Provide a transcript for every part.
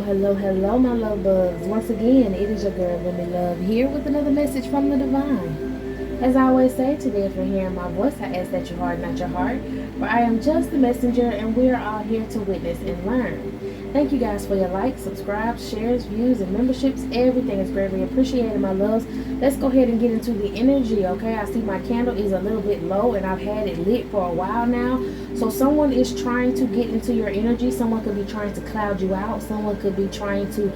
Hello, my love bugs. Once again, it is your girl, Lemon Love, here with another message from the divine. As I always say, today, if you're hearing my voice, I ask that your heart, not your heart, for I am just the messenger, and we are all here to witness and learn. Thank you guys for your likes, subscribes, shares, views, and memberships. Everything is greatly appreciated, my loves. Let's go ahead and get into the energy, okay? I see my candle is a little bit low, and I've had it lit for a while now. So someone is trying to get into your energy. Someone could be trying to cloud you out. Someone could be trying to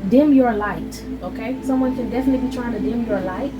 dim your light, okay? Someone can definitely be trying to dim your light.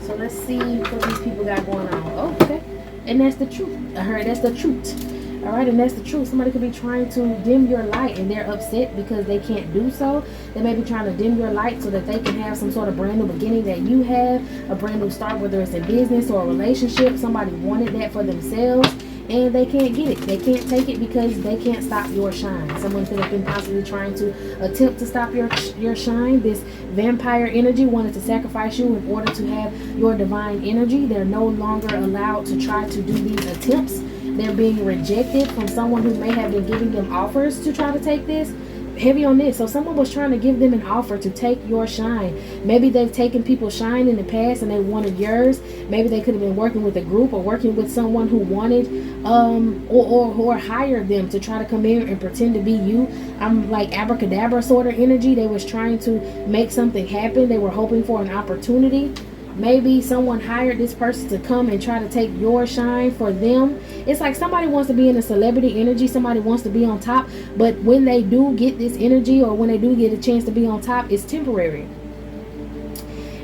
So let's see what these people got going on. Oh, okay. And that's the truth. I heard that's the truth. All right, and that's the truth. Somebody could be trying to dim your light, and they're upset because they can't do so. They may be trying to dim your light so that they can have some sort of brand new beginning that you have, a brand new start, whether it's in business or a relationship. Somebody wanted that for themselves, and they can't get it. They can't take it because they can't stop your shine. Someone could have been possibly trying to attempt to stop your shine. This vampire energy wanted to sacrifice you in order to have your divine energy. They're no longer allowed to try to do these attempts. They're being rejected from someone who may have been giving them offers to try to take this. Heavy on this. So someone was trying to give them an offer to take your shine. Maybe they've taken people's shine in the past and they wanted yours. Maybe they could have been working with a group or working with someone who wanted or hired them to try to come in and pretend to be you. I'm like abracadabra sort of energy. They was trying to make something happen. They were hoping for an opportunity. Maybe someone hired this person to come and try to take your shine for them. It's like somebody wants to be in a celebrity energy. Somebody wants to be on top. But when they do get this energy, or when they do get a chance to be on top, it's temporary.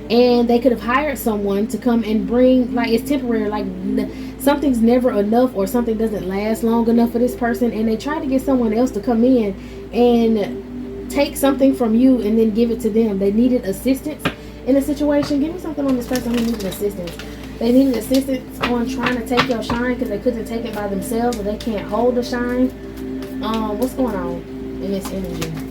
And they could have hired someone to come and bring, like, it's temporary. Like something's never enough, or something doesn't last long enough for this person. And they try to get someone else to come in and take something from you and then give it to them. They needed assistance in a situation. Give me something on this person who needed assistance. They needed assistance on trying to take your shine because they couldn't take it by themselves, or they can't hold the shine. What's going on in this energy?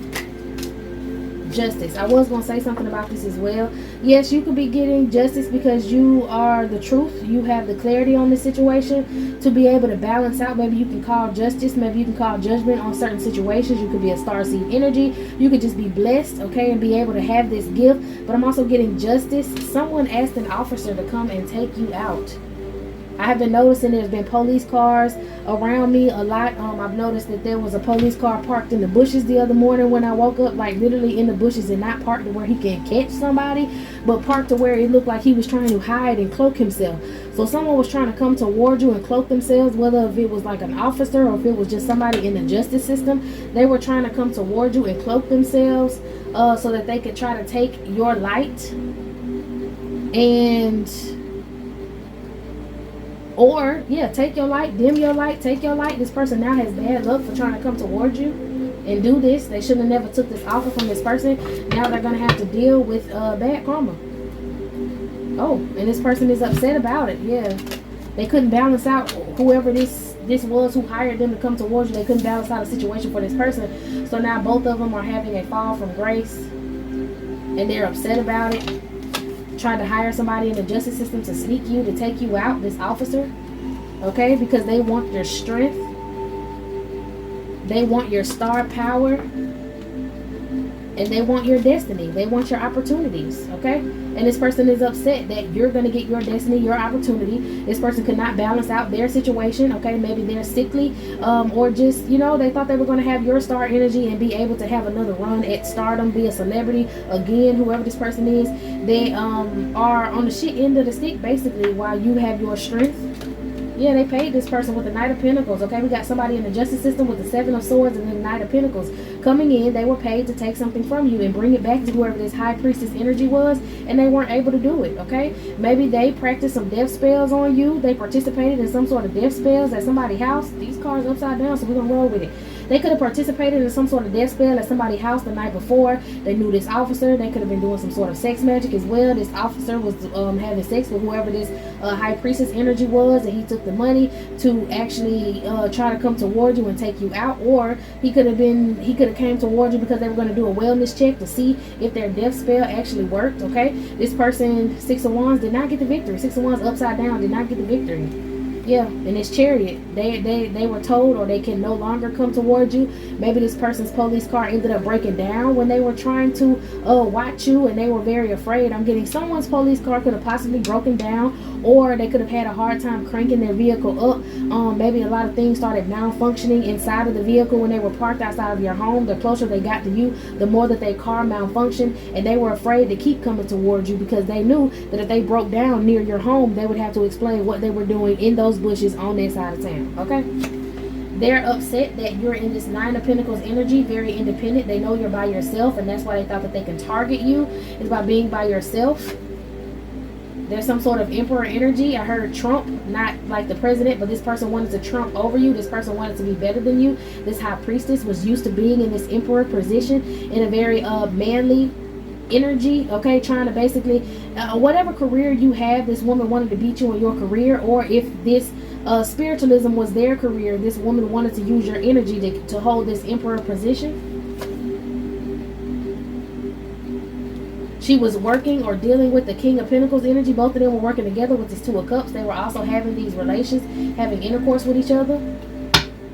Justice. I was going to say something about this as well. Yes, you could be getting justice because you are the truth. You have the clarity on the situation to be able to balance out. Maybe you can call justice. Maybe you can call judgment on certain situations. You could be a starseed energy. You could just be blessed, okay, and be able to have this gift. But I'm also getting justice. Someone asked an officer to come and take you out. I have been noticing there's been police cars around me a lot. I've noticed that there was a police car parked in the bushes the other morning when I woke up, like literally in the bushes, and not parked to where he can catch somebody, but parked to where it looked like he was trying to hide and cloak himself. So someone was trying to come toward you and cloak themselves, whether if it was like an officer or if it was just somebody in the justice system. They were trying to come toward you and cloak themselves so that they could try to take your light. Or, yeah, take your light, dim your light, take your light. This person now has bad luck for trying to come towards you and do this. They shouldn't have never took this offer from this person. Now they're going to have to deal with bad karma. Oh, and this person is upset about it. Yeah. They couldn't balance out whoever this was who hired them to come towards you. They couldn't balance out a situation for this person. So now both of them are having a fall from grace. And they're upset about it. Tried to hire somebody in the justice system to sneak you, to take you out, this officer, okay, because they want your strength, they want your star power, and they want your destiny, they want your opportunities, okay. And this person is upset that you're going to get your destiny, your opportunity. This person could not balance out their situation, okay. Maybe they're sickly, or just, you know, they thought they were going to have your star energy and be able to have another run at stardom, be a celebrity again. Whoever this person is, they are on the shit end of the stick basically, while you have your strength. Yeah, they paid this person with the Knight of Pentacles. Okay, we got somebody in the justice system with the Seven of Swords and the Knight of Pentacles coming in. They were paid to take something from you and bring it back to whoever this High Priestess energy was, and they weren't able to do it. Okay, maybe they practiced some death spells on you. They participated in some sort of death spells at somebody's house. These cards upside down, so we're gonna roll with it. They could have participated in some sort of death spell at somebody's house the night before. They knew this officer. They could have been doing some sort of sex magic as well. This officer was having sex with whoever this High Priestess energy was, and he took the money to actually try to come toward you and take you out. Or he could have came toward you because they were going to do a wellness check to see if their death spell actually worked. Okay, this person, Six of Wands, did not get the victory. Six of Wands upside down did not get the victory. Yeah, and it's Chariot. They were told, or they can no longer come towards you. Maybe this person's police car ended up breaking down when they were trying to watch you, and they were very afraid. I'm getting someone's police car could have possibly broken down, or they could have had a hard time cranking their vehicle up. Maybe a lot of things started malfunctioning inside of the vehicle when they were parked outside of your home. The closer they got to you, the more that their car malfunctioned, and they were afraid to keep coming towards you because they knew that if they broke down near your home, they would have to explain what they were doing in those bushes on that side of town. Okay, they're upset that you're in this Nine of Pentacles energy, very independent. They know you're by yourself, and that's why they thought that they can target you, is by being by yourself. There's some sort of emperor energy. I heard Trump, not like the president, but this person wanted to trump over you. This person wanted to be better than you. This high priestess was used to being in this emperor position in a very manly energy, okay, trying to basically whatever career you have, this woman wanted to beat you in your career. Or if this spiritualism was their career, this woman wanted to use your energy to hold this emperor position. She was working or dealing with the King of Pentacles energy. Both of them were working together with this Two of Cups. They were also having these relations, having intercourse with each other.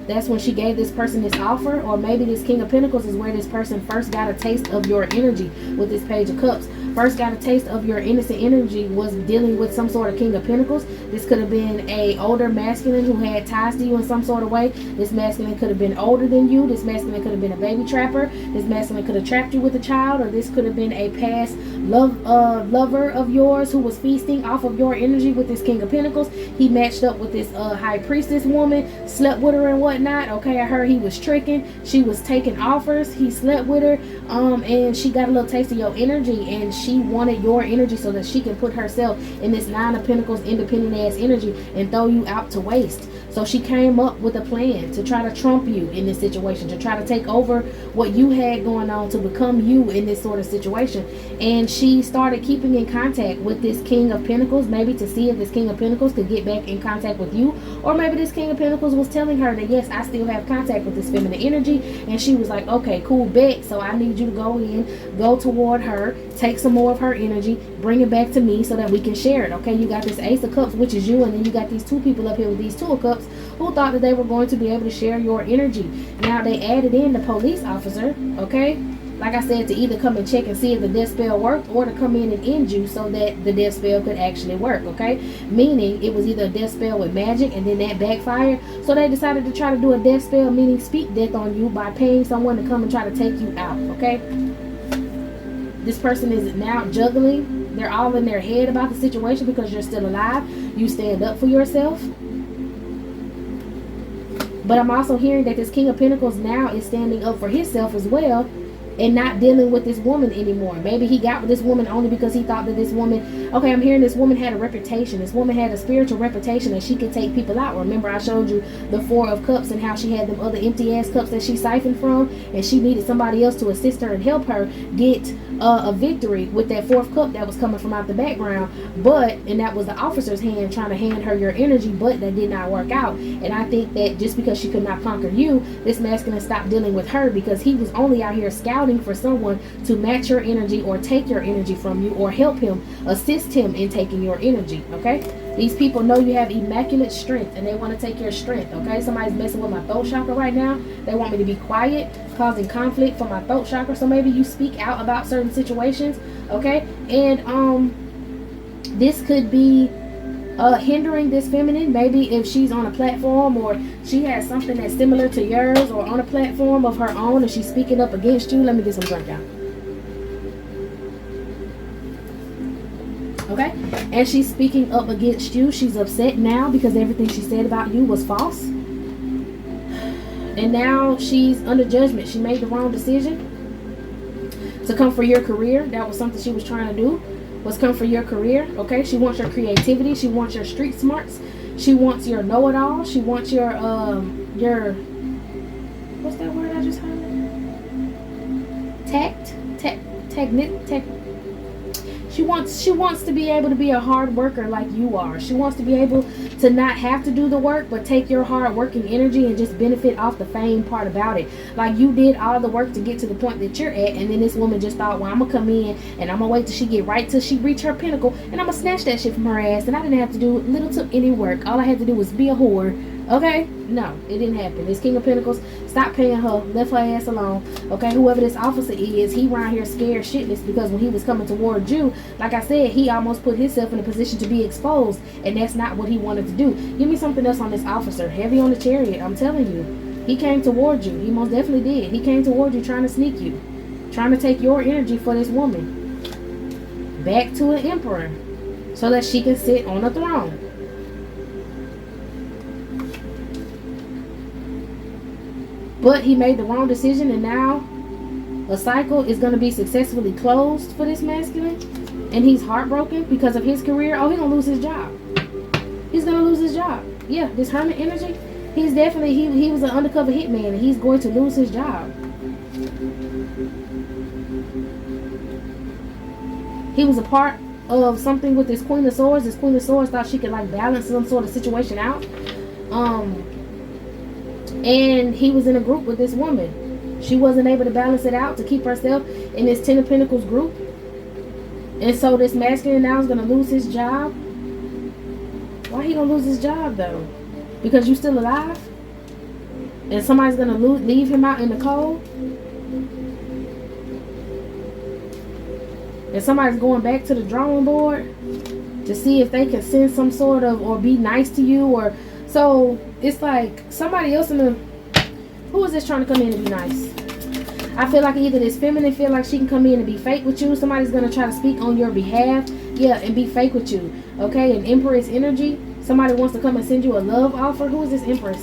That's when she gave this person this offer. Or maybe this King of Pentacles is where this person first got a taste of your energy with this Page of Cups. First got a taste of your innocent energy was dealing with some sort of King of Pentacles. This could have been a older masculine who had ties to you in some sort of way. This masculine could have been older than you. This masculine could have been a baby trapper. This masculine could have trapped you with a child. Or this could have been a past lover of yours who was feasting off of your energy with this King of Pentacles. He matched up with this high priestess woman, slept with her and whatnot. Okay, I heard he was tricking. She was taking offers. He slept with her, and she got a little taste of your energy, and she wanted your energy so that she can put herself in this Nine of Pentacles independent ass energy and throw you out to waste. So she came up with a plan to try to trump you in this situation, to try to take over what you had going on, to become you in this sort of situation. And she started keeping in contact with this King of Pentacles, maybe to see if this King of Pentacles could get back in contact with you. Or maybe this King of Pentacles was telling her that, yes, I still have contact with this feminine energy. And she was like, okay, cool, bet. So I need you to go in, go toward her, take some more of her energy, bring it back to me so that we can share it. Okay, you got this Ace of Cups, which is you, and then you got these two people up here with these Two of Cups who thought that they were going to be able to share your energy. Now they added in the police officer, okay, like I said, to either come and check and see if the death spell worked, or to come in and end you so that the death spell could actually work. Okay, meaning it was either a death spell with magic and then that backfired, so they decided to try to do a death spell, meaning speak death on you by paying someone to come and try to take you out. Okay, this person is now juggling. They're all in their head about the situation because you're still alive. You stand up for yourself. But I'm also hearing that this King of Pentacles now is standing up for himself as well, and not dealing with this woman anymore. Maybe he got with this woman only because he thought that this woman, okay, I'm hearing this woman had a reputation. This woman had a spiritual reputation that she could take people out. Remember I showed you the Four of Cups and how she had them other empty ass cups that she siphoned from, and she needed somebody else to assist her and help her get a victory with that fourth cup that was coming from out the background. And that was the officer's hand trying to hand her your energy, but that did not work out. And I think that just because she could not conquer you, this masculine stopped dealing with her because he was only out here scouting for someone to match your energy or take your energy from you, or help him, assist him in taking your energy. Okay, these people know you have immaculate strength and they want to take your strength. Okay, somebody's messing with my throat chakra right now. They want me to be quiet, causing conflict for my throat chakra. So maybe you speak out about certain situations. Okay, and this could be hindering this feminine. Maybe if she's on a platform, or she has something that's similar to yours, or on a platform of her own, and she's speaking up against you. Let me get some drink out. Okay, and she's speaking up against you. She's upset now because everything she said about you was false, and now she's under judgment. She made the wrong decision to come for your career. That was something she was trying to do, was come for your career. Okay, she wants your creativity. She wants your street smarts. She wants your know-it-all. She wants your what's that word I just heard? Tact. She wants to be able to be a hard worker like you are. She wants to be able to not have to do the work, but take your hard working energy and just benefit off the fame part about it. Like you did all the work to get to the point that you're at, and then this woman just thought, well, I'm gonna come in and I'm gonna wait till she get right till she reach her pinnacle, and I'm gonna snatch that shit from her ass, and I didn't have to do little to any work. All I had to do was be a whore. Okay? No, it didn't happen. This King of Pentacles stopped paying her, left her ass alone. Okay? Whoever this officer is, he around here scared shitless because when he was coming toward you, like I said, he almost put himself in a position to be exposed, and that's not what he wanted to do. Give me something else on this officer. Heavy on the Chariot. I'm telling you. He came toward you. He most definitely did. He came toward you trying to sneak you. Trying to take your energy for this woman. Back to an emperor. So that she can sit on a throne. But he made the wrong decision, and now a cycle is going to be successfully closed for this masculine. And he's heartbroken because of his career. Oh, he's going to lose his job. He's going to lose his job. Yeah, this hermit energy. He's definitely, he was an undercover hitman, and he's going to lose his job. He was a part of something with this Queen of Swords. This Queen of Swords thought she could like balance some sort of situation out. And he was in a group with this woman. She wasn't able to balance it out to keep herself in this Ten of Pentacles group. And so this masculine now is going to lose his job. Why he going to lose his job though? Because you still alive? And somebody's going to leave him out in the cold? And somebody's going back to the drawing board to see if they can send some sort of, or be nice to you, or so it's like somebody else in the, who is this trying to come in and be nice? I feel like either this feminine feel like she can come in and be fake with you. Somebody's going to try to speak on your behalf. Yeah, and be fake with you. Okay, an Empress energy. Somebody wants to come and send you a love offer. Who is this Empress?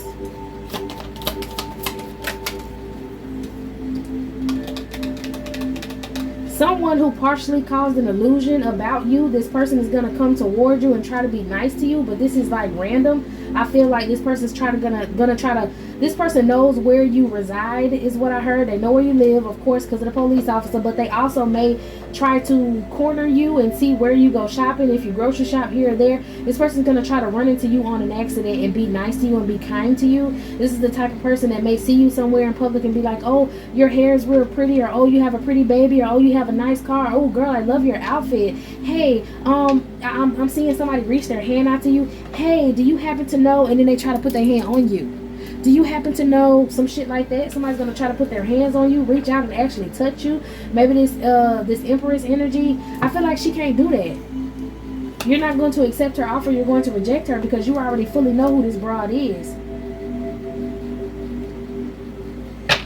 Someone who partially caused an illusion about you. This person is going to come toward you and try to be nice to you, but this is like random. I feel like this person's gonna try to, this person knows where you reside is what I heard. They know where you live, of course, because of the police officer, but they also may try to corner you and see where you go shopping. If you grocery shop here or there, this person's gonna try to run into you on an accident and be nice to you and be kind to you. This is the type of person that may see you somewhere in public and be like, oh, your hair is real pretty, or oh, you have a pretty baby, or oh, you have a nice car, oh girl, I love your outfit. Hey, I'm seeing somebody reach their hand out to you. Hey, do you happen to know? And then they try to put their hand on you. Do you happen to know? Some shit like that. Somebody's gonna try to put their hands on you, reach out and actually touch you. Maybe this Empress energy, I feel like she can't do that. You're not going to accept her offer. You're going to reject her because you already fully know who this broad is.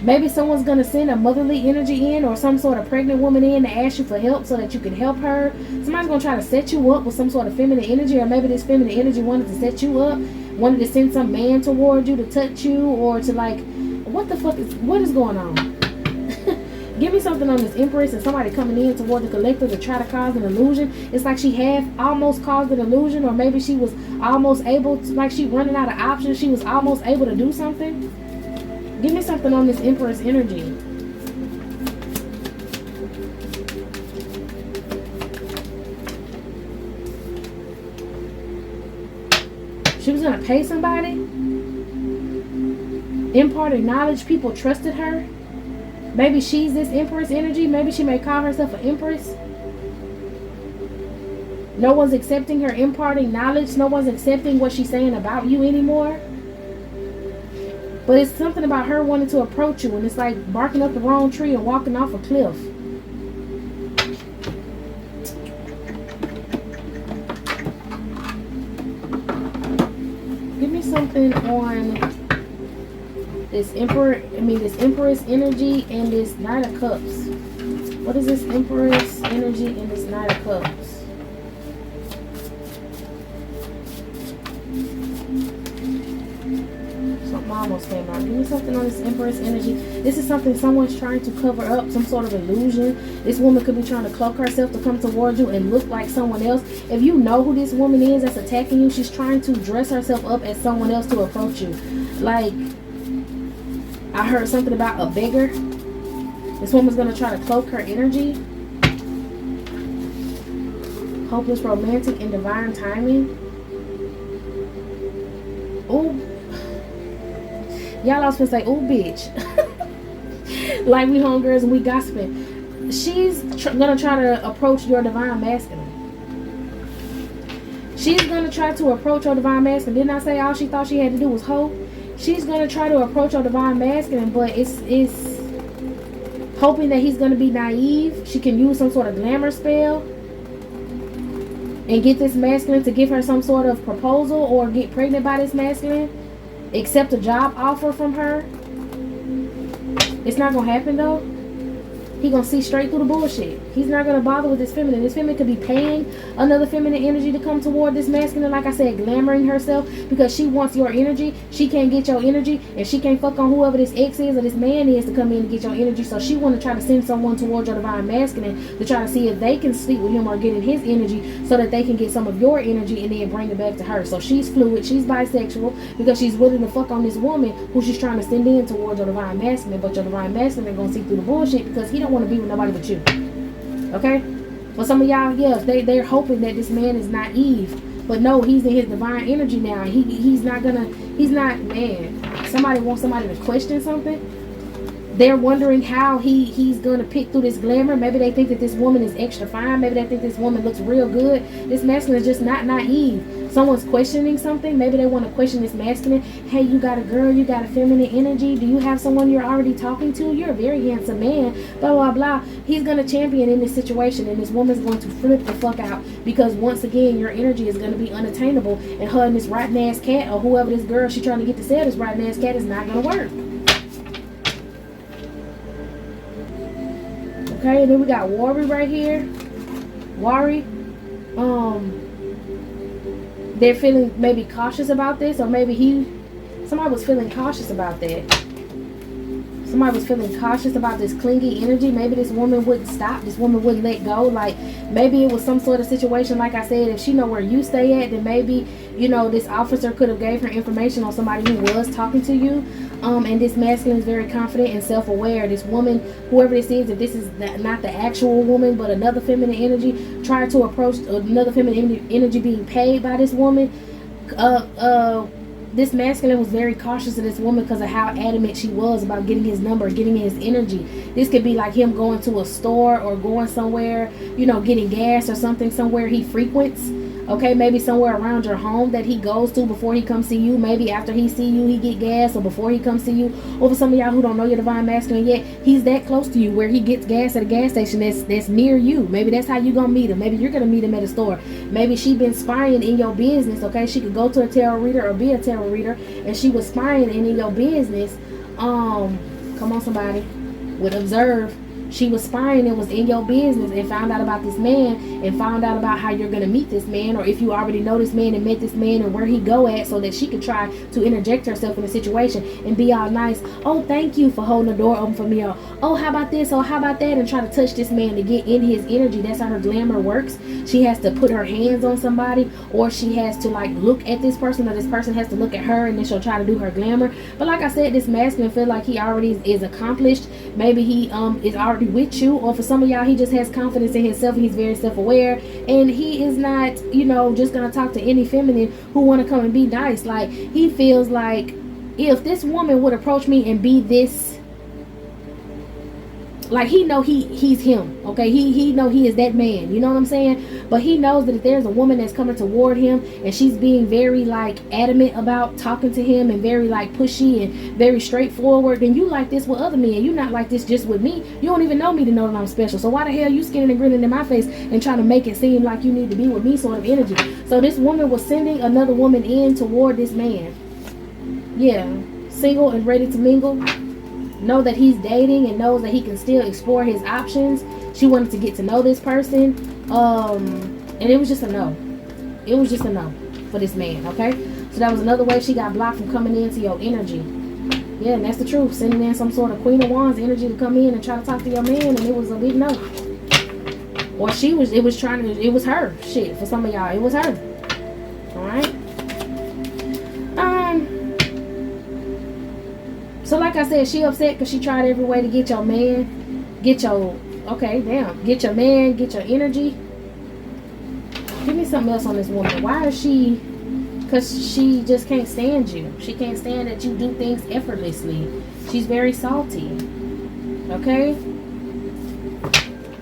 Maybe someone's going to send a motherly energy in, or some sort of pregnant woman in to ask you for help so that you can help her. Somebody's going to try to set you up with some sort of feminine energy, or maybe this feminine energy wanted to set you up, wanted to send some man toward you to touch you, or to like, what is going on? Give me something on this Empress and somebody coming in toward the collector to try to cause an illusion. It's like she had almost caused an illusion, or maybe she was almost able to, like she running out of options. She was almost able to do something. Give me something on this Empress energy. She was going to pay somebody. Imparted knowledge. People trusted her. Maybe she's this Empress energy. Maybe she may call herself an Empress. No one's accepting her imparting knowledge. No one's accepting what she's saying about you anymore. But it's something about her wanting to approach you, and it's like barking up the wrong tree and walking off a cliff. Give me something on this this Empress energy and this Knight of Cups. What is this Empress energy and this Knight of Cups? Almost came out. Give me something on this Empress energy. This is something someone's trying to cover up, some sort of illusion. This woman could be trying to cloak herself to come towards you and look like someone else. If you know who this woman is that's attacking you, she's trying to dress herself up as someone else to approach you. Like, I heard something about a beggar. This woman's going to try to cloak her energy. Hopeless romantic and divine timing. Oh, y'all also say, oh, bitch. Like we homegirls and we gossiping. She's gonna try to approach your divine masculine. She's gonna try to approach your divine masculine. Didn't I say all she thought she had to do was hope? She's gonna try to approach your divine masculine, but it's hoping that he's gonna be naive. She can use some sort of glamour spell and get this masculine to give her some sort of proposal, or get pregnant by this masculine, accept a job offer from her. It's not gonna happen though. He gonna see straight through the bullshit. He's not gonna bother with this feminine. This feminine could be paying another feminine energy to come toward this masculine, like I said, glamoring herself, because she wants your energy. She can't get your energy, and she can't fuck on whoever this ex is or this man is to come in and get your energy. So she want to try to send someone towards your divine masculine to try to see if they can sleep with him or get in his energy, so that they can get some of your energy and then bring it back to her. So she's fluid, she's bisexual, because she's willing to fuck on this woman who she's trying to send in towards your divine masculine. But your divine masculine gonna see through the bullshit, because he don't want to be with nobody but you. Okay? But some of y'all, yes, they're hoping that this man is naive. But no, he's in his divine energy now. He's not, man. Somebody wants somebody to question something. They're wondering how he's going to pick through this glamour. Maybe they think that this woman is extra fine. Maybe they think this woman looks real good. This masculine is just not naive. Someone's questioning something. Maybe they want to question this masculine. Hey, you got a girl. You got a feminine energy. Do you have someone you're already talking to? You're a very handsome man. Blah, blah, blah. He's going to champion in this situation. And this woman's going to flip the fuck out. Because once again, your energy is going to be unattainable. And her and this rotten ass cat, or whoever this girl she's trying to get to sell this rotten ass cat, is not going to work. Okay, and then we got Worry right here. Worry. They're feeling maybe cautious about this, or maybe somebody was feeling cautious about that. Somebody was feeling cautious about this clingy energy. Maybe this woman wouldn't stop. This woman wouldn't let go. Like, maybe it was some sort of situation, like I said, if she know where you stay at, then maybe, you know, this officer could have gave her information on somebody who was talking to you. And this masculine is very confident and self-aware. This woman, whoever this is, if this is not the actual woman, but another feminine energy, try to approach another feminine energy being paid by this woman. This masculine was very cautious of this woman because of how adamant she was about getting his number, getting his energy. This could be like him going to a store or going somewhere, you know, getting gas or something, somewhere he frequents. Okay, maybe somewhere around your home that he goes to before he comes see you. Maybe after he see you, he get gas, or before he comes see you. Or for some of y'all who don't know your divine masculine yet, he's that close to you where he gets gas at a gas station that's near you. Maybe that's how you gonna meet him. Maybe you're gonna meet him at a store. Maybe she been spying in your business. Okay, she could go to a tarot reader or be a tarot reader, and she was spying in your business. Come on, somebody, would observe. She was spying and was in your business and found out about this man, and found out about how you're going to meet this man, or if you already know this man and met this man and where he go at, so that she could try to interject herself in the situation and be all nice. Oh, thank you for holding the door open for me. Or, oh, how about this? Or how about that? And try to touch this man to get in his energy. That's how her glamour works. She has to put her hands on somebody, or she has to like look at this person, or this person has to look at her, and then she'll try to do her glamour. But like I said, this masculine feel like he already is accomplished. Maybe he is already with you, or for some of y'all, he just has confidence in himself and he's very self-aware, and he is not, you know, just gonna talk to any feminine who want to come and be nice. Like, he feels like if this woman would approach me and be this, like, he know he's him. Okay, he know he is that man, you know what I'm saying? But he knows that if there's a woman that's coming toward him and she's being very like adamant about talking to him and very like pushy and very straightforward, then you like this with other men. You not like this just with me. You don't even know me to know that I'm special. So why the hell you skinning and grinning in my face and trying to make it seem like you need to be with me sort of energy? So this woman was sending another woman in toward this man. Yeah, single and ready to mingle. Know that he's dating and knows that he can still explore his options. She wanted to get to know this person, and it was just a no. It was just a no for this man. Okay, so that was another way she got blocked from coming into your energy. Yeah, and that's the truth. Sending in some sort of Queen of Wands energy to come in and try to talk to your man, and it was a big no. Or it was her. Shit, for some of y'all, it was her. All right. So like I said, she upset because she tried every way to get your man, get your man, get your energy. something else on this woman. Why is she? Because she just can't stand you. She can't stand that you do things effortlessly. She's very salty. Okay?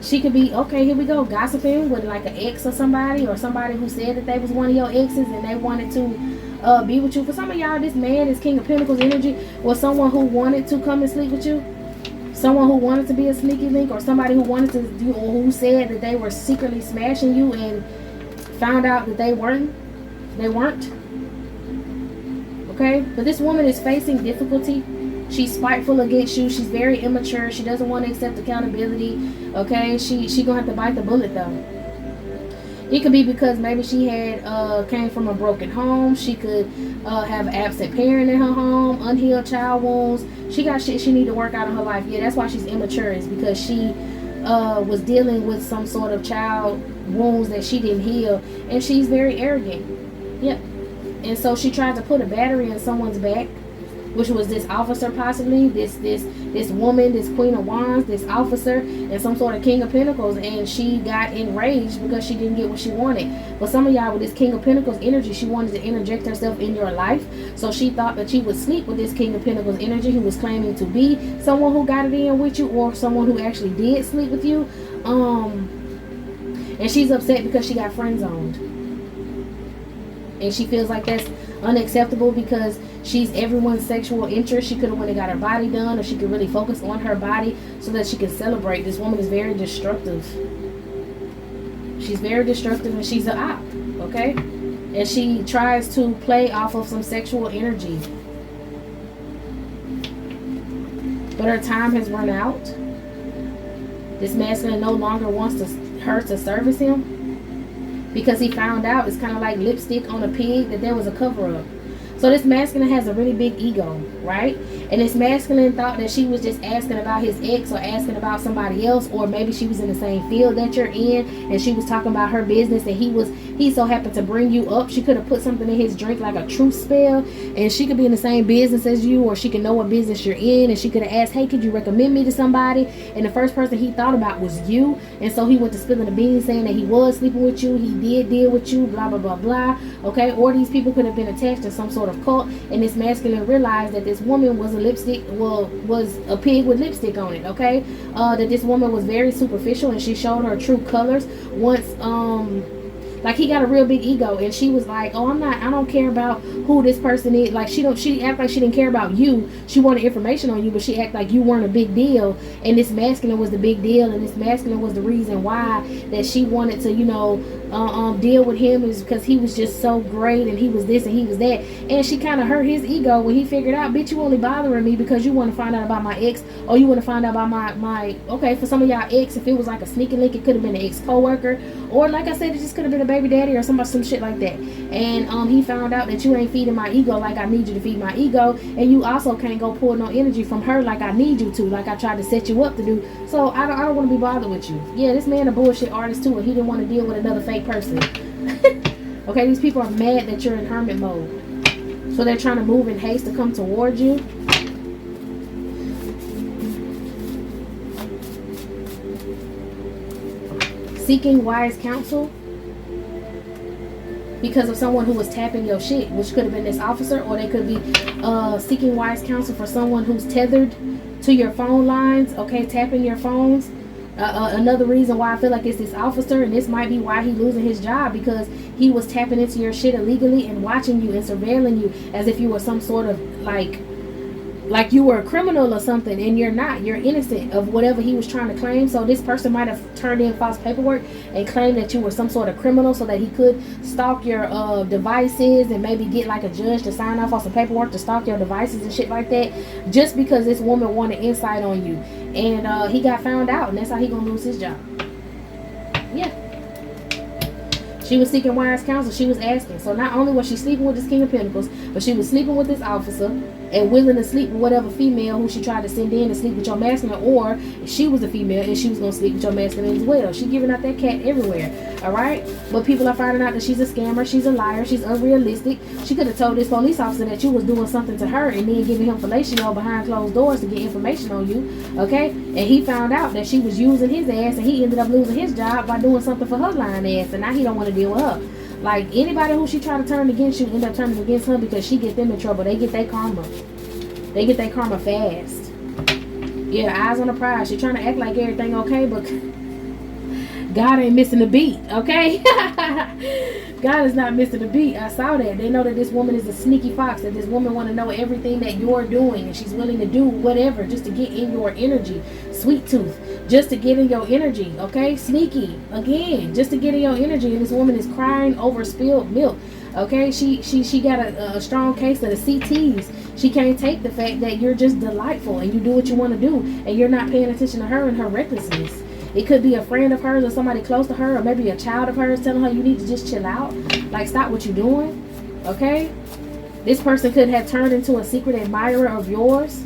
She could be, okay, here we go, gossiping with like an ex or somebody who said that they was one of your exes and they wanted to be with you. For some of y'all, this man, this King of Pentacles energy, was someone who wanted to come and sleep with you. Someone who wanted to be a sneaky link, or somebody who wanted to do, or who said that they were secretly smashing you and found out that they weren't. Okay? But this woman is facing difficulty. She's spiteful against you. She's very immature. She doesn't want to accept accountability. Okay? She gonna have to bite the bullet though. It could be because maybe she had came from a broken home. She could have an absent parent in her home, unhealed child wounds. She got shit she need to work out in her life. Yeah, that's why she's immature, is because she was dealing with some sort of child wounds that she didn't heal, and she's very arrogant. Yep. And so she tried to put a battery in someone's back, which was this officer, possibly this woman, this Queen of Wands, this officer, and some sort of King of Pentacles, and she got enraged because she didn't get what she wanted. But some of y'all with this King of Pentacles energy, she wanted to interject herself in your life, so she thought that you would sleep with this King of Pentacles energy, who was claiming to be someone who got it in with you, or someone who actually did sleep with you. And she's upset because she got friend zoned. And she feels like that's unacceptable because she's everyone's sexual interest. She could have went and got her body done, or she could really focus on her body so that she can celebrate. This woman is very destructive. She's very destructive, and she's an op, okay? And she tries to play off of some sexual energy. But her time has run out. This masculine no longer wants her to service him, because he found out, it's kind of like lipstick on a pig, that there was a cover-up. So this masculine has a really big ego, right? And this masculine thought that she was just asking about his ex, or asking about somebody else, or maybe she was in the same field that you're in and she was talking about her business, and he so happened to bring you up. She could have put something in his drink, like a truth spell, and she could be in the same business as you, or she could know what business you're in, and she could have asked, hey, could you recommend me to somebody? And the first person he thought about was you, and so he went to spilling the beans, saying that he was sleeping with you, he did deal with you, blah blah blah blah. Okay? Or these people could have been attached to some sort of cult, and this masculine realized that this woman was was a pig with lipstick on it. Okay? That this woman was very superficial, and she showed her true colors once. Like, he got a real big ego, and she was like, oh, I don't care about who this person is. Like, she act like she didn't care about you. She wanted information on you, but she act like you weren't a big deal, and this masculine was the big deal, and this masculine was the reason why that she wanted to, deal with him, is because he was just so great, and he was this and he was that. And she kind of hurt his ego when he figured out, bitch, you only bothering me because you want to find out about my ex, or you want to find out about my okay, for some of y'all ex, if it was like a sneaky link, it could have been an ex co-worker, or like I said, it just could have been a baby daddy or some shit like that. And he found out that you ain't feeding my ego like I need you to feed my ego, and you also can't go pull no energy from her like I need you to, like I tried to set you up to do. So I don't want to be bothered with you. Yeah, this man a bullshit artist too, and he didn't want to deal with another fake person. Okay, these people are mad that you're in hermit mode, so they're trying to move in haste to come towards you. Seeking wise counsel because of someone who was tapping your shit, which could have been this officer, or they could be seeking wise counsel for someone who's tethered to your phone lines, okay, tapping your phones. Another reason why I feel like it's this officer, and this might be why he's losing his job, because he was tapping into your shit illegally and watching you and surveilling you as if you were some sort of like you were a criminal or something, and you're not. You're innocent of whatever he was trying to claim. So this person might have turned in false paperwork and claimed that you were some sort of criminal so that he could stalk your devices, and maybe get like a judge to sign off on some paperwork to stalk your devices and shit like that, just because this woman wanted insight on you. And he got found out, and that's how he gonna lose his job. Yeah. She was seeking wise counsel. She was asking. So not only was she sleeping with this King of Pentacles, but she was sleeping with this officer, and willing to sleep with whatever female who she tried to send in to sleep with your masculine, or she was a female and she was going to sleep with your masculine as well. She's giving out that cat everywhere. Alright? But people are finding out that she's a scammer, she's a liar, she's unrealistic. She could have told this police officer that you was doing something to her and then giving him fellatio behind closed doors to get information on you. Okay? And he found out that she was using his ass, and he ended up losing his job by doing something for her lying ass, and now he don't want to deal with her. Like, anybody who she try to turn against you end up turning against her, because she get them in trouble. They get their karma. They get their karma fast. Yeah, eyes on the prize. She trying to act like everything okay, but God ain't missing a beat, okay? God is not missing a beat. I saw that. They know that this woman is a sneaky fox, that this woman want to know everything that you're doing, and she's willing to do whatever just to get in your energy. Sweet tooth, just to get in your energy, okay? Sneaky, again, just to get in your energy. And this woman is crying over spilled milk, okay? She got a strong case of the CTs. She can't take the fact that you're just delightful and you do what you want to do, and you're not paying attention to her and her recklessness. It could be a friend of hers or somebody close to her, or maybe a child of hers telling her you need to just chill out. Like, stop what you're doing, okay? This person could have turned into a secret admirer of yours.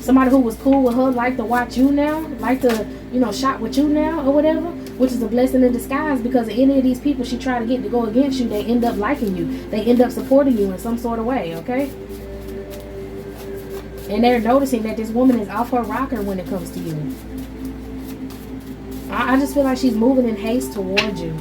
Somebody who was cool with her, like to watch you now, like to, you know, shop with you now or whatever, which is a blessing in disguise, because any of these people she tried to get to go against you, they end up liking you. They end up supporting you in some sort of way, okay? And they're noticing that this woman is off her rocker when it comes to you. I just feel like she's moving in haste towards you.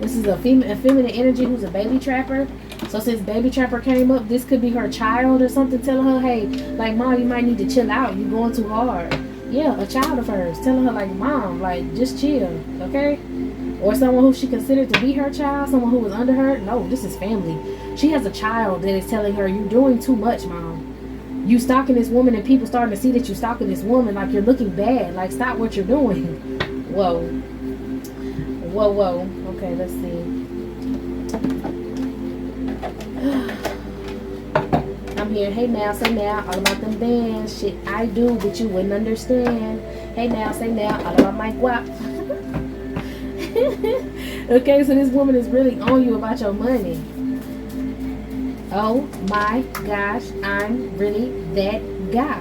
This is a feminine energy who's a baby trapper. So since baby trapper came up, this could be her child or something telling her, hey, like, Mom, you might need to chill out. You're going too hard. Yeah, a child of hers telling her, like, Mom, like, just chill, okay? Or someone who she considered to be her child, someone who was under her. No, this is family. She has a child that is telling her, you're doing too much, Mom. You stalking this woman, and people starting to see that you stalking this woman. Like, you're looking bad. Like, stop what you're doing. Whoa. Whoa, whoa. Okay, let's see. I'm here. Hey now, say now, all about them bands. Shit I do, but you wouldn't understand. Hey now, say now, all about my guap. Okay, so this woman is really on you about your money. Oh my gosh, I'm really that guy.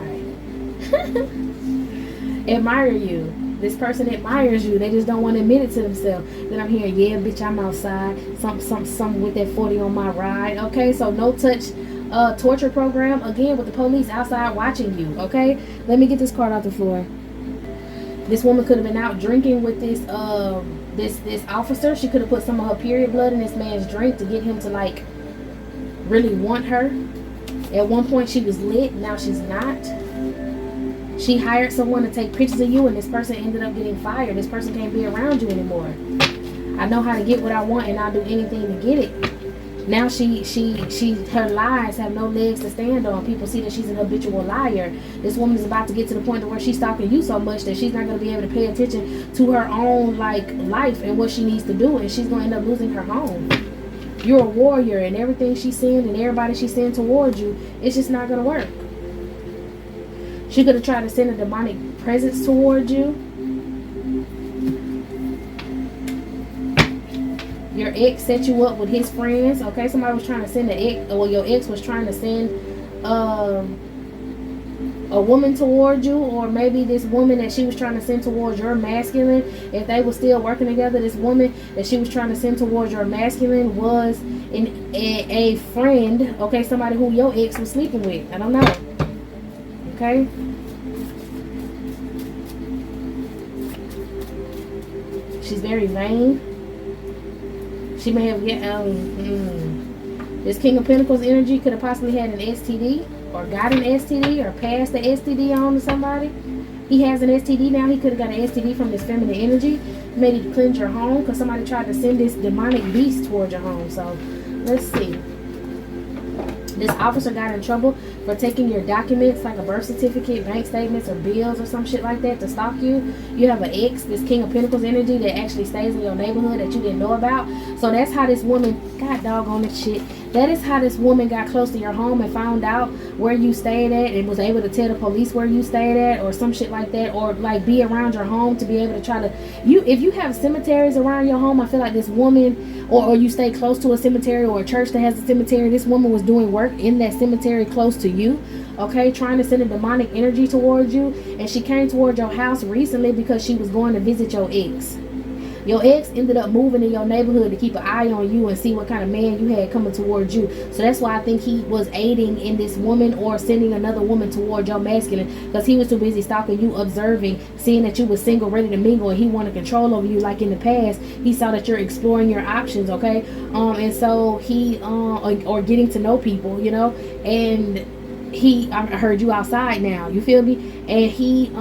Admire you. This person admires you. They just don't want to admit it to themselves. Then I'm hearing, yeah, bitch, I'm outside. Something with that 40 on my ride. Okay, so no touch torture program. Again, with the police outside watching you. Okay, let me get this card off the floor. This woman could have been out drinking with this this officer. She could have put some of her period blood in this man's drink to get him to, like, really want her. At one point she was lit, now she's not. She hired someone to take pictures of you, and this person ended up getting fired. This person can't be around you anymore. I know how to get what I want, and I'll do anything to get it. Now her lies have no legs to stand on. People see that she's an habitual liar. This woman is about to get to the point where she's stalking you so much that she's not going to be able to pay attention to her own, like, life and what she needs to do, and she's going to end up losing her home. You're a warrior, and everything she's seeing and everybody she's seeing towards you, it's just not going to work. She could have tried to send a demonic presence towards you. Your ex set you up with his friends. Okay, somebody was trying to send your ex was trying to send a woman towards you, or maybe this woman that she was trying to send towards your masculine, if they were still working together, this woman that she was trying to send towards your masculine was a friend, okay, somebody who your ex was sleeping with. I don't know. Okay. She's very vain. She may have this King of Pentacles energy could have possibly had an STD, or got an STD, or passed the STD on to somebody. He has an STD now. He could have got an STD from this feminine energy. Maybe to cleanse your home, because somebody tried to send this demonic beast towards your home. So let's see. This officer got in trouble for taking your documents, like a birth certificate, bank statements, or bills or some shit like that, to stalk you. You have an ex, this King of Pentacles energy, that actually stays in your neighborhood that you didn't know about. So that's how this woman, God doggone this shit, that is how this woman got close to your home and found out where you stayed at, and was able to tell the police where you stayed at, or some shit like that, or like be around your home to be able to try to, if you have cemeteries around your home, I feel like this woman, or you stay close to a cemetery or a church that has a cemetery, this woman was doing work in that cemetery close to you, okay, trying to send a demonic energy towards you. And she came towards your house recently because she was going to visit your ex. Your ex ended up moving in your neighborhood to keep an eye on you and see what kind of man you had coming towards you. So that's why I think he was aiding in this woman or sending another woman towards your masculine, because he was too busy stalking you, observing, seeing that you were single, ready to mingle, and he wanted control over you. Like in the past, he saw that you're exploring your options, okay? And so he or getting to know people, you know, and I heard you outside now, you feel me? And he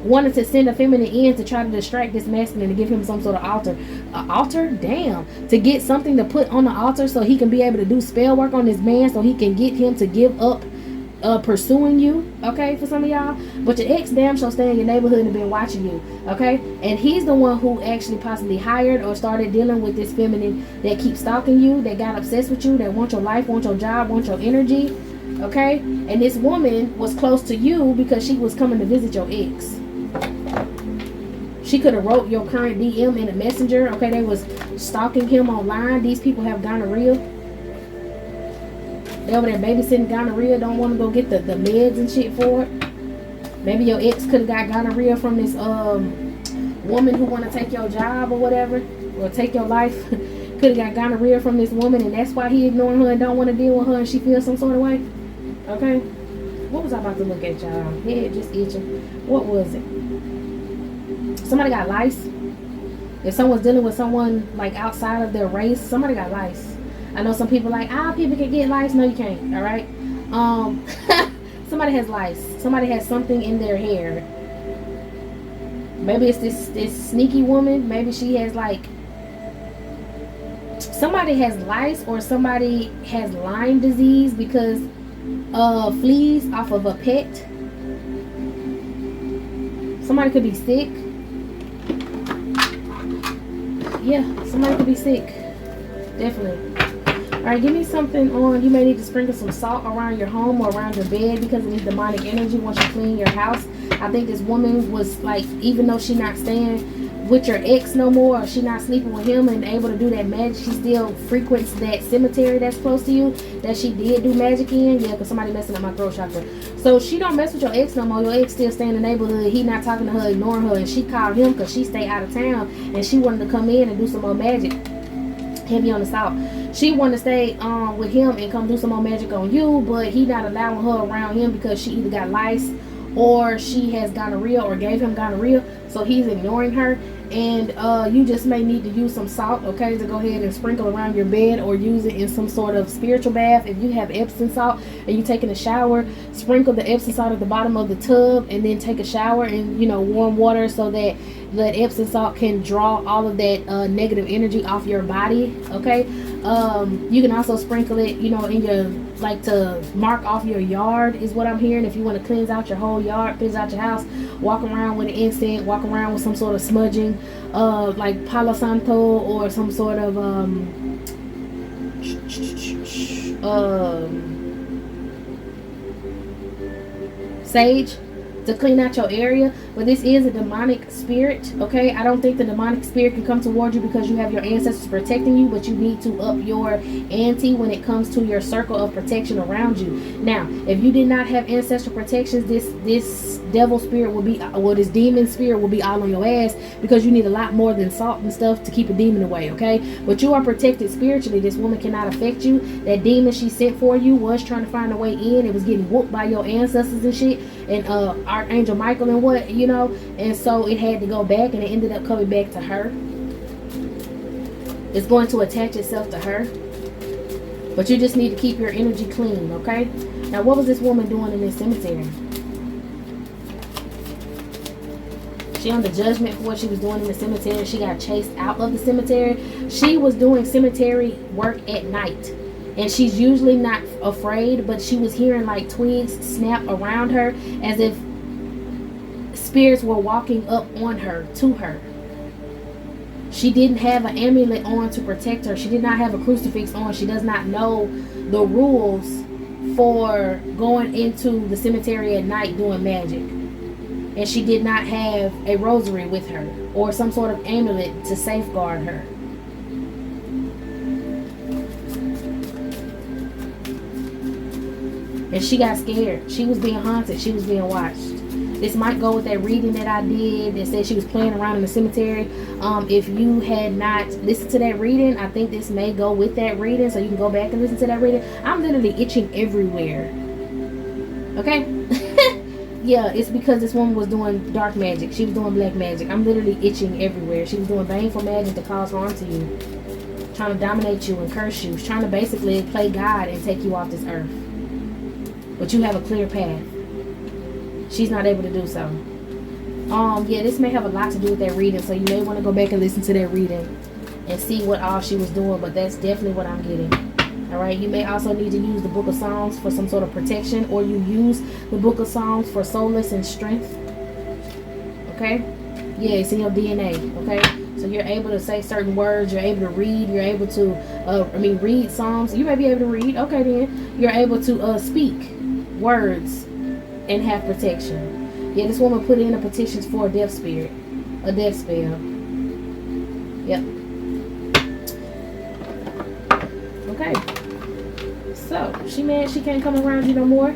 wanted to send a feminine in to try to distract this masculine, to give him some sort of altar, damn, to get something to put on the altar so he can be able to do spell work on this man, so he can get him to give up pursuing you, okay, for some of y'all. But your ex damn sure stay in your neighborhood and been watching you, okay? And he's the one who actually possibly hired or started dealing with this feminine that keeps stalking you, that got obsessed with you, that want your life, want your job, want your energy, okay? And this woman was close to you because she was coming to visit your ex. She could have wrote your current DM in a messenger, okay? They was stalking him online. These people have gonorrhea. They over there babysitting gonorrhea, don't want to go get the meds and shit for it. Maybe your ex could have got gonorrhea from this woman who want to take your job or whatever, or take your life. Could have got gonorrhea from this woman, and that's why he ignoring her and don't want to deal with her, and she feels some sort of way. Okay? What was I about to look at, y'all? Head just itching. What was it? Somebody got lice. If someone's dealing with someone like outside of their race, somebody got lice. I know some people like, people can get lice. No, you can't. All right. Somebody has lice. Somebody has something in their hair. Maybe it's this sneaky woman. Maybe she has like, somebody has lice, or somebody has Lyme disease because of fleas off of a pet. Somebody could be sick. Yeah, somebody could be sick. Definitely. Alright, give me something on, you may need to sprinkle some salt around your home or around your bed because of this demonic energy once you clean your house. I think this woman was like, even though she's not staying with your ex no more, or she not sleeping with him and able to do that magic, she still frequents that cemetery that's close to you that she did do magic in. Yeah, because somebody messing up my throat chakra. So she don't mess with your ex no more. Your ex still stay in the neighborhood. He not talking to her, ignoring her, and she called him because she stay out of town and she wanted to come in and do some more magic. Heavy on the south. She wanted to stay with him and come do some more magic on you, but he not allowing her around him because she either got lice or she has gonorrhea or gave him gonorrhea, so he's ignoring her. And you just may need to use some salt, okay, to go ahead and sprinkle around your bed, or use it in some sort of spiritual bath. If you have Epsom salt and you taking a shower, sprinkle the Epsom salt at the bottom of the tub and then take a shower in, you know, warm water, so that Epsom salt can draw all of that negative energy off your body, okay? You can also sprinkle it, you know, in your, like, to mark off your yard is what I'm hearing. If you want to cleanse out your whole yard, cleanse out your house, walk around with an incense, walk around with some sort of smudging, like Palo Santo or some sort of sage, to clean out your area. But this is a demonic spirit, okay? I don't think the demonic spirit can come towards you because you have your ancestors protecting you, but you need to up your ante when it comes to your circle of protection around you. Now, if you did not have ancestral protections, this devil spirit will be, well, this demon spirit will be all on your ass, because you need a lot more than salt and stuff to keep a demon away, okay? But you are protected spiritually. This woman cannot affect you. That demon she sent for you was trying to find a way in. It was getting whooped by your ancestors and shit, and Archangel Michael and what, you know, and so it had to go back, and it ended up coming back to her. It's going to attach itself to her, but you just need to keep your energy clean, okay? Now, what was this woman doing in this cemetery? She under judgment for what she was doing in the cemetery. She got chased out of the cemetery. She was doing cemetery work at night, and she's usually not afraid, but she was hearing like twigs snap around her as if spirits were walking up on her, to her. She didn't have an amulet on to protect her. She did not have a crucifix on. She does not know the rules for going into the cemetery at night doing magic. And she did not have a rosary with her or some sort of amulet to safeguard her. And she got scared. She was being haunted. She was being watched. This might go with that reading that I did that said she was playing around in the cemetery. If you had not listened to that reading, I think this may go with that reading, so you can go back and listen to that reading. I'm literally itching everywhere. Okay? Yeah, it's because this woman was doing dark magic. She was doing black magic. I'm literally itching everywhere. She was doing baneful magic to cause harm to you, trying to dominate you and curse you. She's trying to basically play God and take you off this earth. But you have a clear path. She's not able to do so. Yeah, this may have a lot to do with that reading, so you may want to go back and listen to that reading and see what all she was doing, but that's definitely what I'm getting. Alright, you may also need to use the Book of Psalms for some sort of protection, or you use the Book of Psalms for solace and strength. Okay? Yeah, it's in your DNA. Okay? So you're able to say certain words, you're able to read, you're able to, read Psalms. You may be able to read. Okay, then. You're able to speak words and have protection. Yeah, this woman put in a petition for a death spirit, a death spell. Yep. Okay. So she mad she can't come around you no more.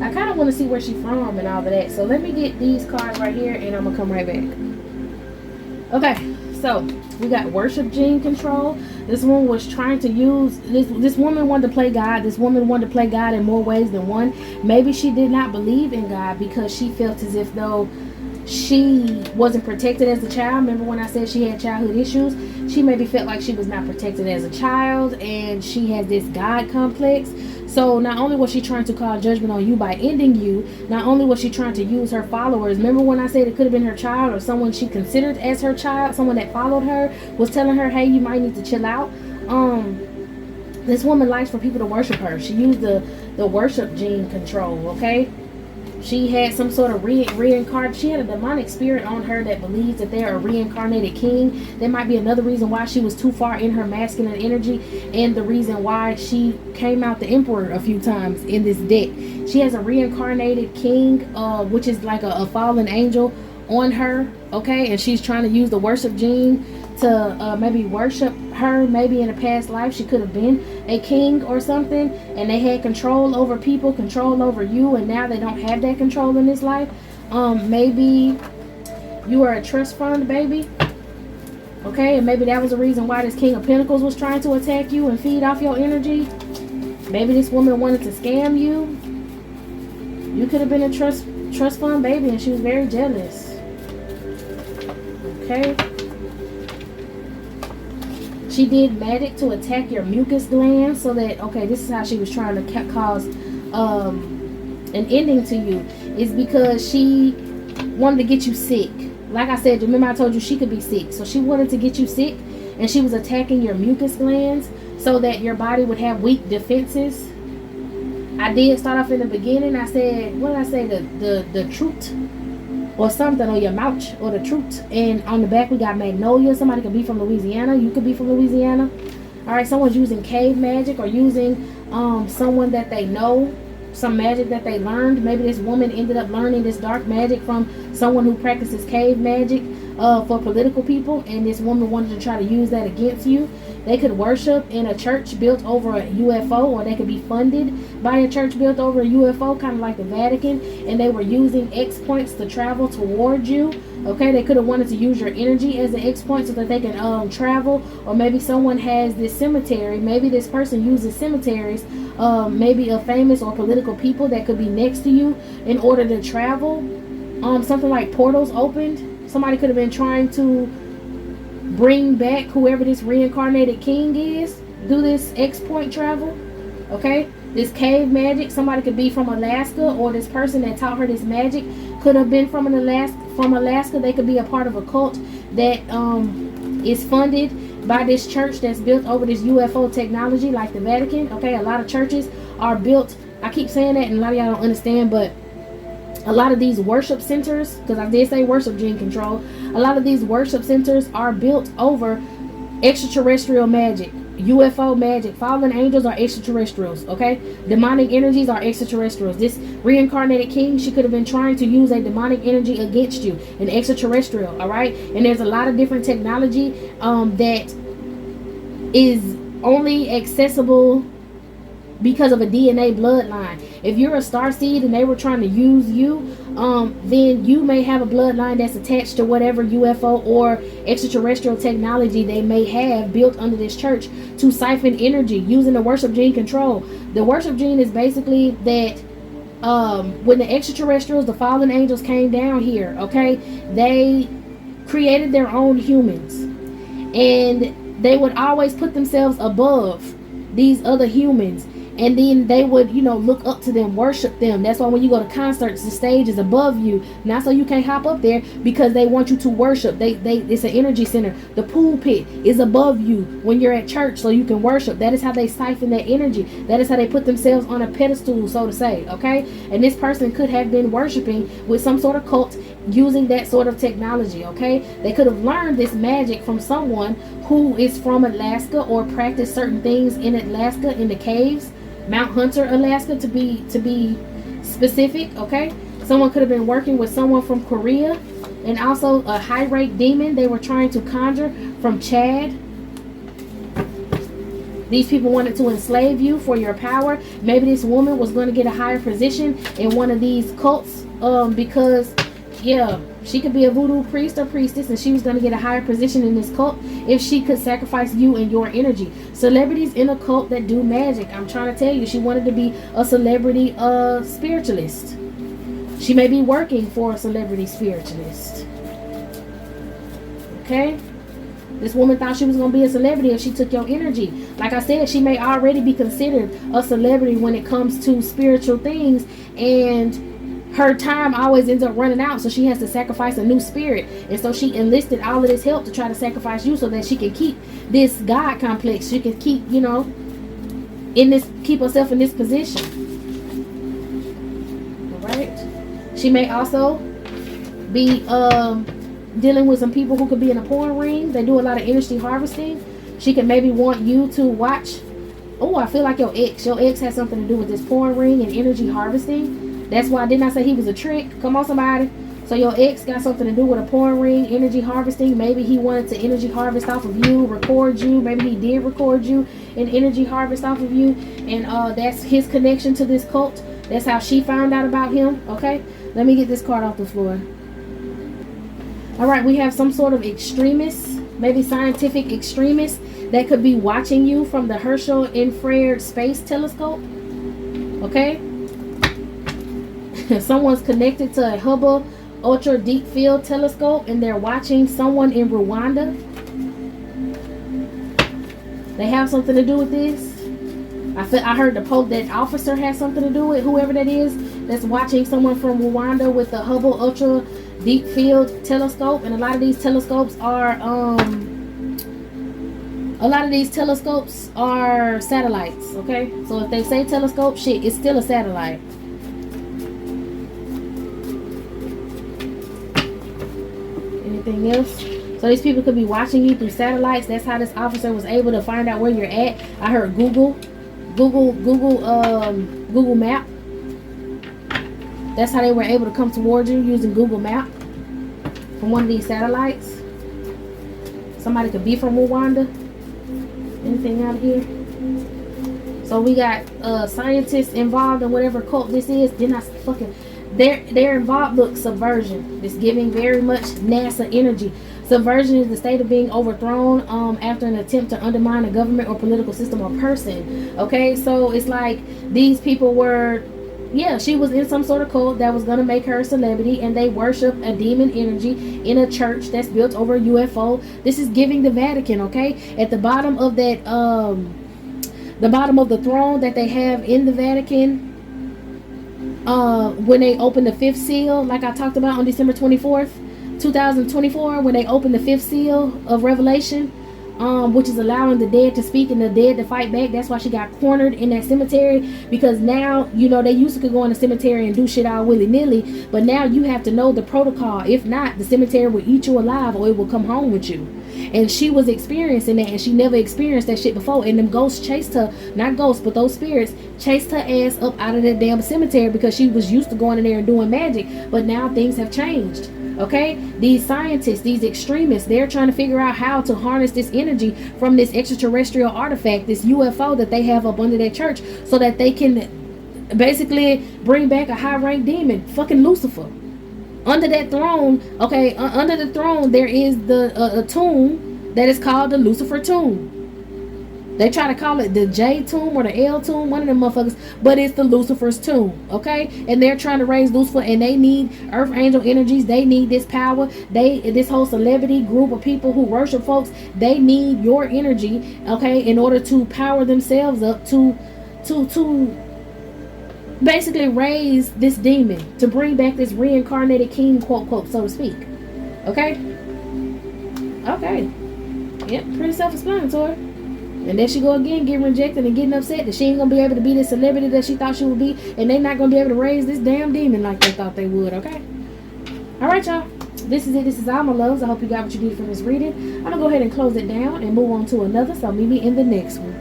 I kind of want to see where she's from and all of that. So let me get these cards right here, and I'm gonna come right back. Okay. So we got worship gene control. This one was trying to use this woman wanted to play God. This woman wanted to play God in more ways than one. Maybe she did not believe in God because she felt as if though she wasn't protected as a child. Remember when I said she had childhood issues? She maybe felt like she was not protected as a child, and she had this God complex. So not only was she trying to call judgment on you by ending you, not only was she trying to use her followers. Remember when I said it could have been her child or someone she considered as her child, someone that followed her, was telling her, hey, you might need to chill out. This woman likes for people to worship her. She used the worship gene control, okay? She had some sort of reincarnate. She had a demonic spirit on her that believes that they're a reincarnated king. That might be another reason why she was too far in her masculine energy, and the reason why she came out the emperor a few times in this deck. She has a reincarnated king, which is like a fallen angel on her, okay? And she's trying to use the worship gene to maybe worship her. Maybe in a past life she could have been a king or something, and they had control over people, control over you, and now they don't have that control in this life. Maybe you are a trust fund baby, okay? And maybe that was the reason why this King of Pentacles was trying to attack you and feed off your energy. Maybe this woman wanted to scam you. You could have been a trust fund baby, and she was very jealous. Okay. She did magic to attack your mucus gland, so that, okay, this is how she was trying to cause an ending to you. It's because she wanted to get you sick. Like I said, remember I told you she could be sick. So she wanted to get you sick, and she was attacking your mucus glands so that your body would have weak defenses. I did start off in the beginning. I said, what did I say? The truth or something, or your mouth, or the truth. And on the back we got magnolia. Somebody could be from Louisiana. You could be from Louisiana. All right, someone's using cave magic, or using someone that they know, some magic that they learned. Maybe this woman ended up learning this dark magic from someone who practices cave magic for political people, and this woman wanted to try to use that against you. They could worship in a church built over a UFO, or they could be funded by a church built over a UFO, kind of like the Vatican, and they were using X points to travel towards you. Okay, they could have wanted to use your energy as an X point so that they can travel. Or maybe someone has this cemetery. Maybe this person uses cemeteries, maybe of famous or political people that could be next to you in order to travel. Something like portals opened. Somebody could have been trying to bring back whoever this reincarnated king is, do this X point travel. Okay, this cave magic, somebody could be from Alaska, or this person that taught her this magic could have been from Alaska. They could be a part of a cult that is funded by this church that's built over this UFO technology, like the Vatican. Okay, a lot of churches are built, I keep saying that and a lot of y'all don't understand, but a lot of these worship centers, because I did say worship gene control, a lot of these worship centers are built over extraterrestrial magic, UFO magic. Fallen angels are extraterrestrials, okay? Demonic energies are extraterrestrials. This reincarnated king, she could have been trying to use a demonic energy against you, an extraterrestrial, all right? And there's a lot of different technology that is only accessible because of a DNA bloodline. If you're a star seed and they were trying to use you, then you may have a bloodline that's attached to whatever UFO or extraterrestrial technology they may have built under this church to siphon energy using the worship gene control. The worship gene is basically that when the extraterrestrials, the fallen angels came down here, okay, they created their own humans, and they would always put themselves above these other humans, and then they would, you know, look up to them, worship them. That's why when you go to concerts, the stage is above you, not so you can't hop up there, because they want you to worship. It's an energy center. The pulpit is above you when you're at church, so you can worship. That is how they siphon that energy. That is how they put themselves on a pedestal, so to say, okay? And this person could have been worshiping with some sort of cult using that sort of technology, okay? They could have learned this magic from someone who is from Alaska or practiced certain things in Alaska in the caves, Mount Hunter, Alaska, to be specific, okay? Someone could have been working with someone from Korea, and also a high rate demon they were trying to conjure from Chad. These people wanted to enslave you for your power. Maybe this woman was going to get a higher position in one of these cults, because yeah, she could be a voodoo priest or priestess, and she was going to get a higher position in this cult if she could sacrifice you and your energy. Celebrities in a cult that do magic. I'm trying to tell you, she wanted to be a celebrity spiritualist. She may be working for a celebrity spiritualist. Okay? This woman thought she was going to be a celebrity if she took your energy. Like I said, she may already be considered a celebrity when it comes to spiritual things, and her time always ends up running out, so she has to sacrifice a new spirit. And so she enlisted all of this help to try to sacrifice you so that she can keep this God complex. She can keep, you know, keep herself in this position. Alright. She may also be dealing with some people who could be in a porn ring. They do a lot of energy harvesting. She could maybe want you to watch. Oh, I feel like your ex has something to do with this porn ring and energy harvesting. That's why didn't I say he was a trick? Come on, somebody. So your ex got something to do with a porn ring, energy harvesting. Maybe he wanted to energy harvest off of you, record you. Maybe he did record you and energy harvest off of you. And that's his connection to this cult. That's how she found out about him. Okay, let me get this card off the floor. All right, we have some sort of extremists, maybe scientific extremists, that could be watching you from the Herschel Infrared Space Telescope. Okay. Someone's connected to a Hubble Ultra Deep Field Telescope, and they're watching someone in Rwanda. They have something to do with this. I heard that officer has something to do with whoever that is that's watching someone from Rwanda with the Hubble Ultra Deep Field Telescope. And a lot of these telescopes are satellites. Okay, so if they say telescope, shit, it's still a satellite. Anything else? So these people could be watching you through satellites. That's how this officer was able to find out where you're at. I heard Google Map. That's how they were able to come towards you, using Google Map from one of these satellites. Somebody could be from Rwanda. Anything out here? So we got scientists involved in whatever cult this is. They're involved. Look, subversion. It's giving very much NASA energy. Subversion is the state of being overthrown after an attempt to undermine a government or political system or person. Okay, so it's like these people were, yeah, she was in some sort of cult that was going to make her a celebrity, and they worship a demon energy in a church that's built over a UFO. This is giving the Vatican, okay? At the bottom of that, the bottom of the throne that they have in the Vatican, when they open the fifth seal, like I talked about on December 24th, 2024, when they open the fifth seal of Revelation, which is allowing the dead to speak and the dead to fight back. That's why she got cornered in that cemetery, because now, you know, they used to could go in the cemetery and do shit all willy-nilly, but now you have to know the protocol. If not, the cemetery will eat you alive, or it will come home with you. And she was experiencing that, and she never experienced that shit before. And them ghosts chased her, not ghosts, but those spirits chased her ass up out of that damn cemetery, because she was used to going in there and doing magic. But now things have changed. Okay, these scientists, these extremists, they're trying to figure out how to harness this energy from this extraterrestrial artifact, this UFO that they have up under their church, so that they can basically bring back a high-ranked demon, fucking Lucifer. Under that throne, okay, under the throne there is a tomb that is called the Lucifer tomb. They try to call it the J tomb or the L tomb, one of them motherfuckers, but it's the Lucifer's tomb, okay? And they're trying to raise Lucifer, and they need earth angel energies. They need this power. This whole celebrity group of people who worship folks, they need your energy, okay, in order to power themselves up to basically raise this demon, to bring back this reincarnated king, quote, quote, so to speak. Okay? Okay. Yep, pretty self-explanatory. And there she go again, getting rejected and getting upset that she ain't gonna be able to be the celebrity that she thought she would be, and they not gonna be able to raise this damn demon like they thought they would. Okay? Alright, y'all. This is it. This is all my loves. I hope you got what you needed from this reading. I'm gonna go ahead and close it down and move on to another, so meet me in the next one.